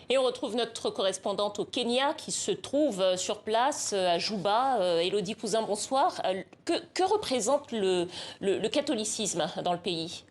Et on retrouve notre correspondante au Kenya qui se trouve sur place à Juba. Élodie Cousin, bonsoir. Que représente le catholicisme dans le pays?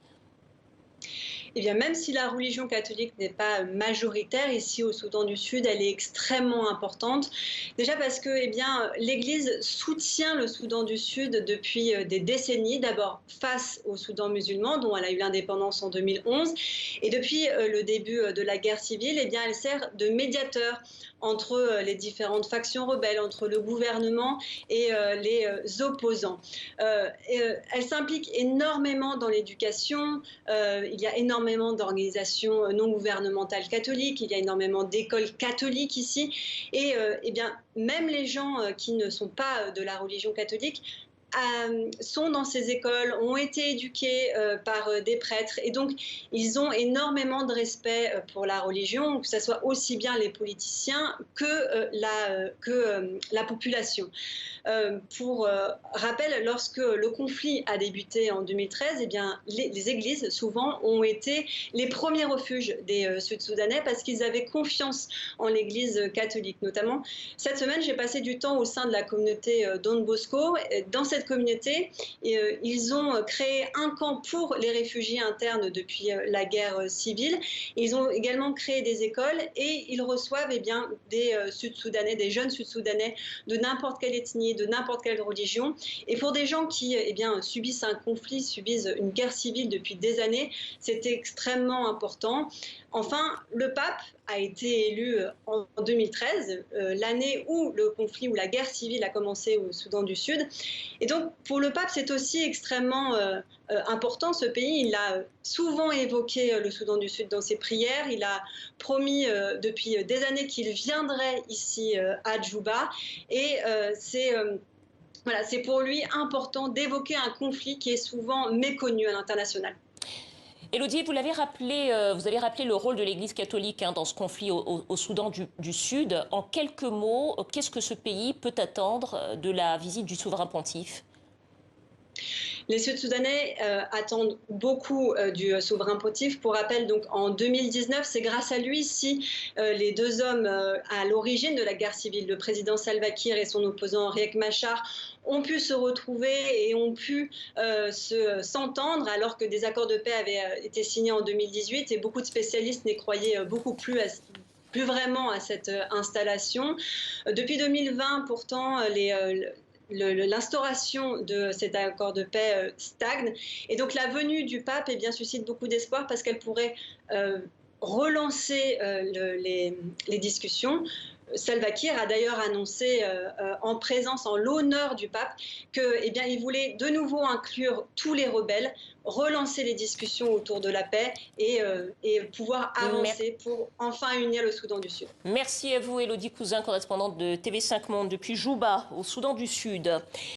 Eh bien, même si la religion catholique n'est pas majoritaire ici au Soudan du Sud, elle est extrêmement importante. Déjà parce que, eh bien, l'Église soutient le Soudan du Sud depuis des décennies. D'abord face au Soudan musulman, dont elle a eu l'indépendance en 2011, et depuis le début de la guerre civile, eh bien, elle sert de médiateur entre les différentes factions rebelles, entre le gouvernement et les opposants. Elle s'implique énormément dans l'éducation. Il y a énormément d'organisations non gouvernementales catholiques, il y a énormément d'écoles catholiques ici, et eh bien, même les gens qui ne sont pas de la religion catholique sont dans ces écoles, ont été éduqués par des prêtres, et donc ils ont énormément de respect pour la religion, que ce soit aussi bien les politiciens que la population. Pour rappel, lorsque le conflit a débuté en 2013, eh bien, les églises, souvent, ont été les premiers refuges des Sud-Soudanais parce qu'ils avaient confiance en l'église catholique. Notamment, cette semaine, j'ai passé du temps au sein de la communauté Don Bosco. Dans cette communauté, ils ont créé un camp pour les réfugiés internes depuis la guerre civile. Ils ont également créé des écoles et ils reçoivent eh bien, des Sud-Soudanais, des jeunes Sud-Soudanais de n'importe quelle ethnie, de n'importe quelle religion. Et pour des gens qui eh bien, subissent un conflit, subissent une guerre civile depuis des années, c'est extrêmement important. Enfin, le pape a été élu en 2013, l'année où le conflit, où la guerre civile a commencé au Soudan du Sud. Et donc, pour le pape, c'est aussi extrêmement important, ce pays. Il a souvent évoqué le Soudan du Sud dans ses prières. Il a promis depuis des années qu'il viendrait ici à Djouba. Et voilà, c'est pour lui important d'évoquer un conflit qui est souvent méconnu à l'international. Élodie, vous avez rappelé le rôle de l'Église catholique dans ce conflit au Soudan du Sud. En quelques mots, qu'est-ce que ce pays peut attendre de la visite du souverain pontife? Les Sud-Soudanais attendent beaucoup du souverain pontife. Pour rappel, donc, en 2019, c'est grâce à lui si les deux hommes à l'origine de la guerre civile, le président Salva Kiir et son opposant Riek Machar, ont pu se retrouver et ont pu s'entendre alors que des accords de paix avaient été signés en 2018 et beaucoup de spécialistes n'y croyaient beaucoup plus vraiment à cette installation. Depuis 2020, pourtant, l'instauration de cet accord de paix stagne. Et donc la venue du pape eh bien, suscite beaucoup d'espoir parce qu'elle pourrait relancer les discussions. Salva Kiir a d'ailleurs annoncé en présence, en l'honneur du pape, qu'il eh voulait de nouveau inclure tous les rebelles, relancer les discussions autour de la paix et pouvoir avancer pour enfin unir le Soudan du Sud. Merci à vous, Élodie Cousin, correspondante de TV5 Monde depuis Juba, au Soudan du Sud.